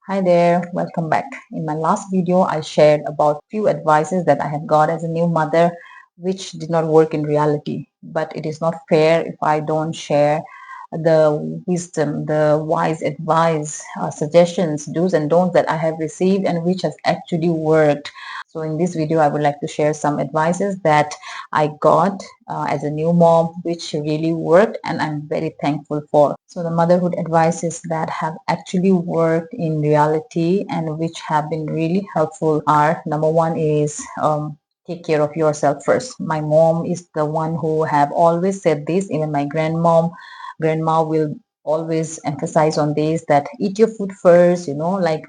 Hi there, welcome back. In my last video, I shared about few advices that I have got as a new mother, which did not work in reality. But it is not fair if I don't share the wisdom, the wise advice, suggestions, do's and don'ts that I have received and which has actually worked. So in this video, I would like to share some advices that I got as a new mom, which really worked and I'm very thankful for. So the motherhood advices that have actually worked in reality and which have been really helpful are: number one is take care of yourself first. My mom is the one who have always said this. Even my grandma will always emphasize on this, that eat your food first, like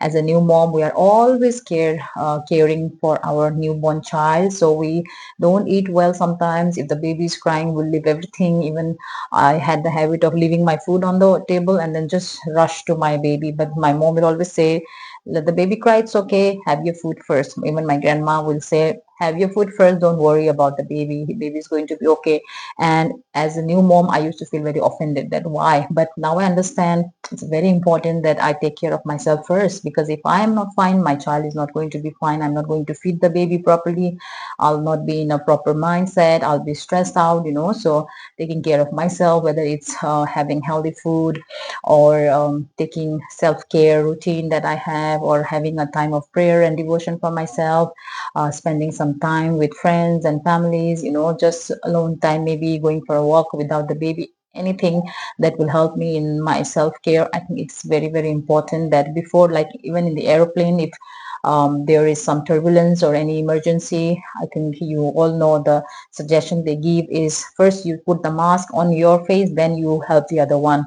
as a new mom we are always caring for our newborn child, so we don't eat well sometimes. If the baby is crying, we'll leave everything. Even I had the habit of leaving my food on the table and then just rush to my baby, but my mom will always say, let the baby cry, it's okay, have your food first. Even my grandma will say, have your food first, don't worry about the baby is going to be okay. And as a new mom, I used to feel very offended, that why, but now I understand it's very important that I take care of myself first, because if I am not fine, my child is not going to be fine. I'm not going to feed the baby properly, I'll not be in a proper mindset, I'll be stressed out, so taking care of myself, whether it's having healthy food, or taking self-care routine that I have, or having a time of prayer and devotion for myself, spending some time with friends and families, just alone time, maybe going for a walk without the baby, anything that will help me in my self-care. I think it's very, very important that before, like even in the aeroplane, if there is some turbulence or any emergency, I think you all know the suggestion they give is first you put the mask on your face, then you help the other one.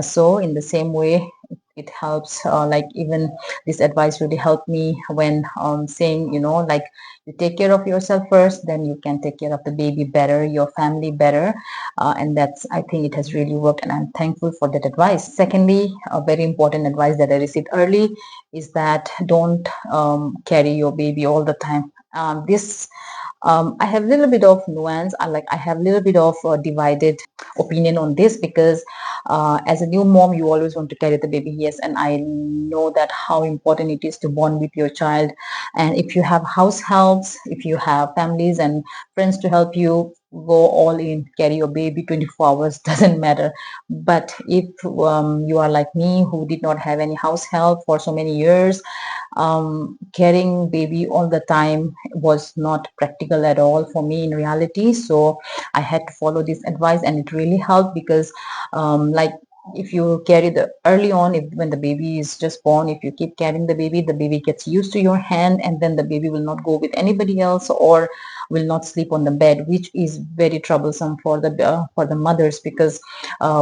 So in the same way, it helps, like even this advice really helped me when saying, like, you take care of yourself first, then you can take care of the baby better, your family better. And that's, I think it has really worked, and I'm thankful for that advice. Secondly, a very important advice that I received early is that don't carry your baby all the time. This I have a little bit of nuance. I have a little bit of divided opinion on this, because as a new mom, you always want to carry the baby. Yes, and I know that how important it is to bond with your child. And if you have house helps, if you have families and friends to help you, go all in, carry your baby 24 hours, doesn't matter. But if you are like me, who did not have any house help for so many years, carrying baby all the time was not practical at all for me in reality. So I had to follow this advice, and it really helped, because like, if you carry the early on, if when the baby is just born, if you keep carrying the baby gets used to your hand, and then the baby will not go with anybody else, or will not sleep on the bed, which is very troublesome for the mothers, because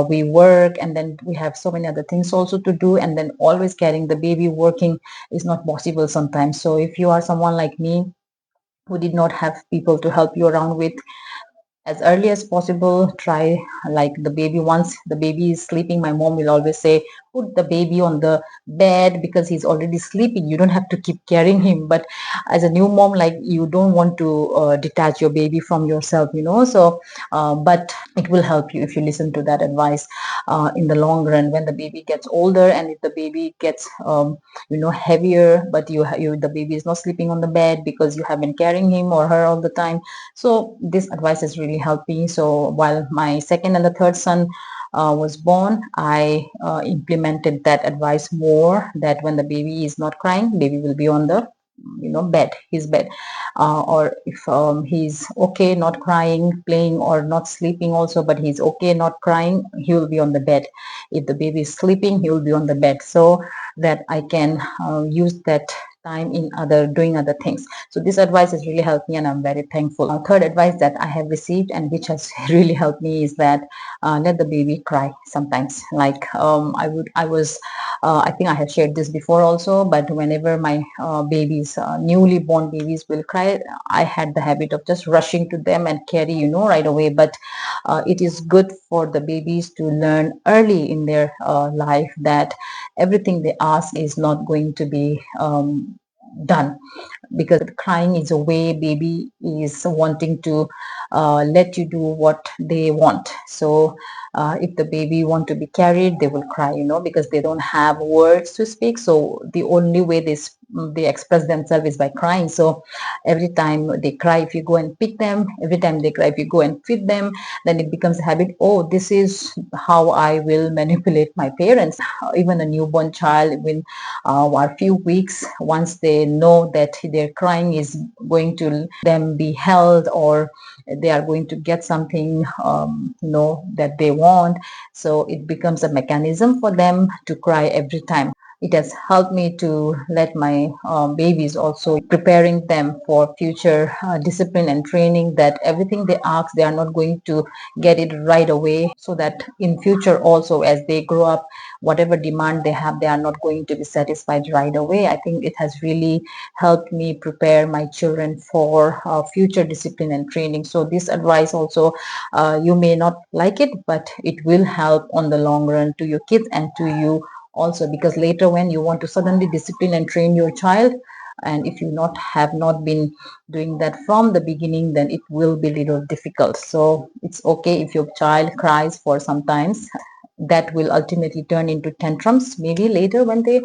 we work and then we have so many other things also to do, and then always carrying the baby working is not possible sometimes. So if you are someone like me who did not have people to help you around with, as early as possible, try, like, the baby, once the baby is sleeping, my mom will always say, put the baby on the bed, because he's already sleeping, you don't have to keep carrying him. But as a new mom, like, you don't want to detach your baby from yourself, so but it will help you if you listen to that advice in the long run, when the baby gets older, and if the baby gets heavier, but the baby is not sleeping on the bed because you have been carrying him or her all the time. So this advice has really helped me. So while my second and the third son was born, I implemented that advice more, that when the baby is not crying, baby will be on the his bed, or if he's okay not crying, playing, or not sleeping also, but he's okay not crying, he will be on the bed. If the baby is sleeping, he will be on the bed, so that I can use that time in doing other things. So this advice has really helped me, and I'm very thankful. Third advice that I have received, and which has really helped me, is that let the baby cry sometimes. Like, I think I have shared this before also, but whenever my newly born babies will cry, I had the habit of just rushing to them and carry, right away. But it is good for the babies to learn early in their life that everything they ask is not going to be done. because crying is a way baby is wanting to let you do what they want. So if the baby want to be carried, they will cry, because they don't have words to speak. So the only way they express themselves is by crying. So every time they cry, if you go and pick them, every time they cry, if you go and feed them, then it becomes a habit. Oh, this is how I will manipulate my parents. Even a newborn child, when a few weeks, once they know that their crying is going to them be held, or they are going to get something that they want, so it becomes a mechanism for them to cry every time. It has helped me to let my babies also, preparing them for future discipline and training, that everything they ask, they are not going to get it right away, so that in future also, as they grow up, whatever demand they have, they are not going to be satisfied right away. I think it has really helped me prepare my children for future discipline and training. So this advice also, you may not like it, but it will help on the long run to your kids and to you also, because later when you want to suddenly discipline and train your child, and if you not have not been doing that from the beginning, then it will be a little difficult. So it's okay if your child cries for some times, that will ultimately turn into tantrums maybe later when they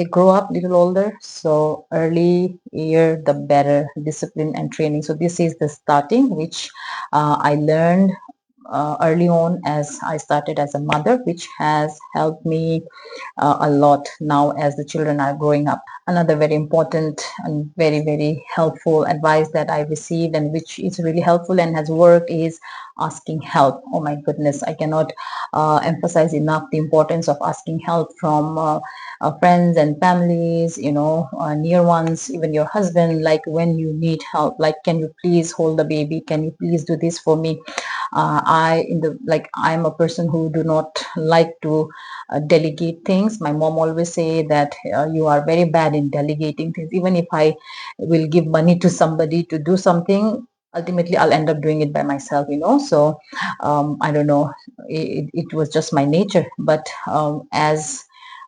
grow up a little older. So early year, the better discipline and training. So this is the starting, which I learned early on as I started as a mother, which has helped me a lot now as the children are growing up. Another very important and very, very helpful advice that I received, and which is really helpful and has worked, is asking help. Oh my goodness, I cannot emphasize enough the importance of asking help from friends and families, near ones, even your husband, like when you need help, like, can you please hold the baby? Can you please do this for me? I'm a person who do not like to delegate things. My mom always say that you are very bad in delegating things. Even if I will give money to somebody to do something, ultimately I'll end up doing it by myself. So I don't know, it was just my nature. But as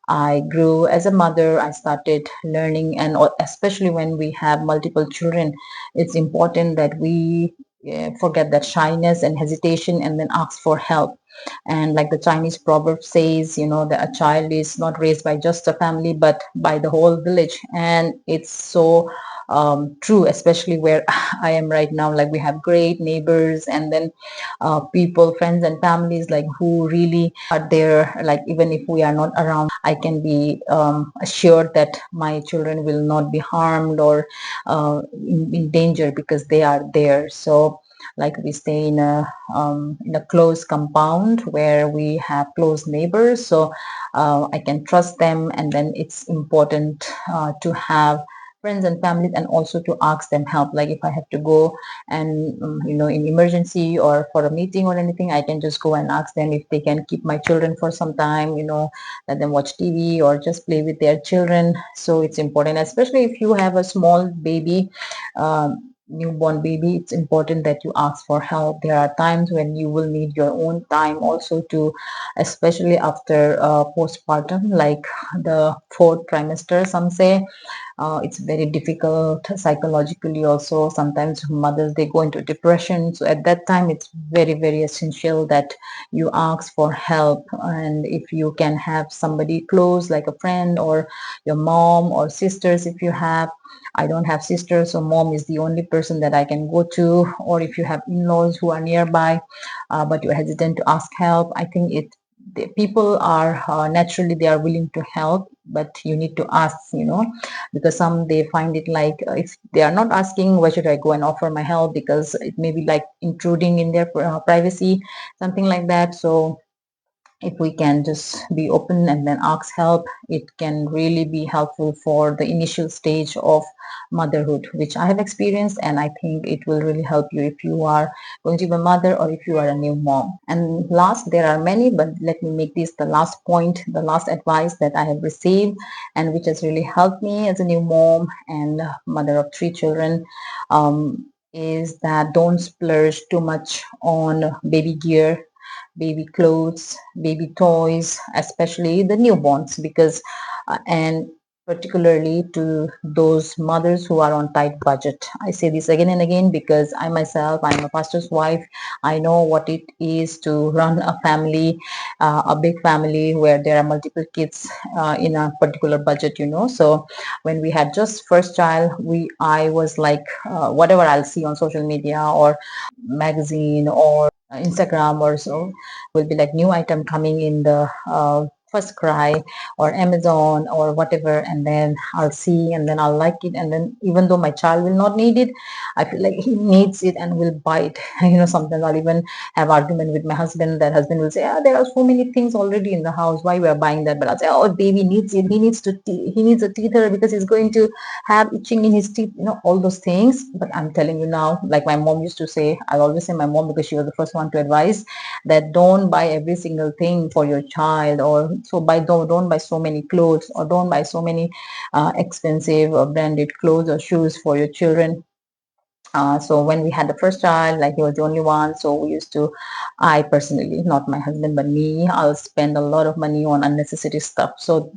I grew as a mother, I started learning, and especially when we have multiple children, it's important that we forget that shyness and hesitation, and then ask for help. And like the Chinese proverb says, that a child is not raised by just a family, but by the whole village. And it's so true, especially where I am right now. Like, we have great neighbors, and then people, friends and families, like, who really are there. Like, even if we are not around, I can be assured that my children will not be harmed or in danger, because they are there. So like, we stay in a close compound where we have close neighbors, so I can trust them. And then it's important to have friends and families, and also to ask them help. Like, if I have to go and in emergency or for a meeting or anything, I can just go and ask them if they can keep my children for some time, let them watch TV or just play with their children. So it's important, especially if you have a small baby, newborn baby. It's important that you ask for help. There are times when you will need your own time also, to especially after postpartum, like the fourth trimester, some say. It's very difficult psychologically also. Sometimes mothers, they go into depression. So at that time, it's very, very essential that you ask for help. And if you can have somebody close, like a friend or your mom or sisters, if you have. I don't have sisters, so mom is the only person that I can go to. Or if you have in-laws who are nearby, but you're hesitant to ask help, I think the people are naturally, they are willing to help, but you need to ask, because some, they find it like, if they are not asking, why should I go and offer my help, because it may be like intruding in their privacy, something like that. So if we can just be open and then ask help, it can really be helpful for the initial stage of motherhood, which I have experienced. And I think it will really help you if you are going to be a mother, or if you are a new mom. And last, there are many, but let me make this the last point, the last advice that I have received, and which has really helped me as a new mom and mother of 3 children, is that don't splurge too much on baby gear, baby clothes, baby toys, especially the newborns, because and particularly to those mothers who are on tight budget. I say this again and again because I myself, I'm a pastor's wife. I know what it is to run a family, a big family where there are multiple kids in a particular budget, So when we had just first child, I was like, whatever I'll see on social media or magazine or Instagram or so will be like new item coming in the first cry or Amazon or whatever, and then I'll see and then I'll like it, and then even though my child will not need it, I feel like he needs it and will buy it. Sometimes I'll even have argument with my husband. That husband will say, there are so many things already in the house, why we are buying that? But I'll say, oh, baby needs it, he needs a teether because he's going to have itching in his teeth, all those things. But I'm telling you now, like my mom used to say, I always say my mom because she was the first one to advise that don't buy every single thing for your child, or so don't buy so many clothes, or don't buy so many expensive or branded clothes or shoes for your children. So when we had the first child, like he was the only one, so we used to, I personally, not my husband but me, I'll spend a lot of money on unnecessary stuff. So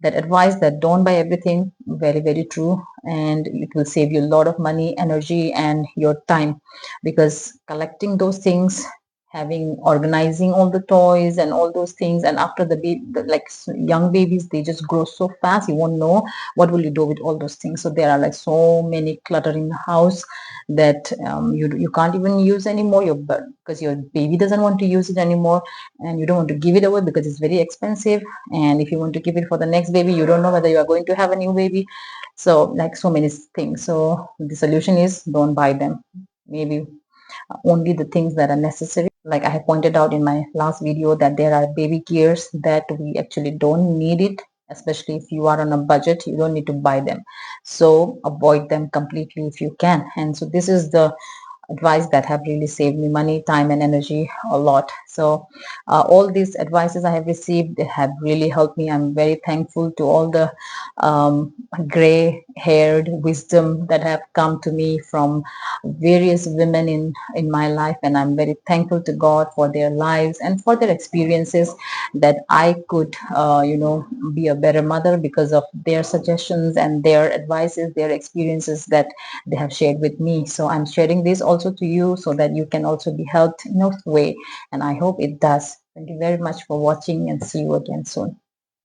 that advice that don't buy everything, very very true, and it will save you a lot of money, energy, and your time, because collecting those things, having organizing all the toys and all those things, and after like young babies, they just grow so fast, you won't know what will you do with all those things. So there are like so many clutter in the house that you can't even use anymore, because your baby doesn't want to use it anymore, and you don't want to give it away because it's very expensive, and if you want to keep it for the next baby, you don't know whether you are going to have a new baby. So like so many things. So the solution is don't buy them. Maybe only the things that are necessary. Like I have pointed out in my last video that there are baby gears that we actually don't need it, especially if you are on a budget, you don't need to buy them. So avoid them completely if you can. And so this is the advice that have really saved me money, time, and energy a lot. So all these advices I have received, they have really helped me. I'm very thankful to all the gray haired wisdom that have come to me from various women in my life, and I'm very thankful to God for their lives and for their experiences, that I could be a better mother because of their suggestions and their advices, their experiences that they have shared with me. So I'm sharing this also to you so that you can also be helped in a way, and I hope it does. Thank you very much for watching, and see you again soon.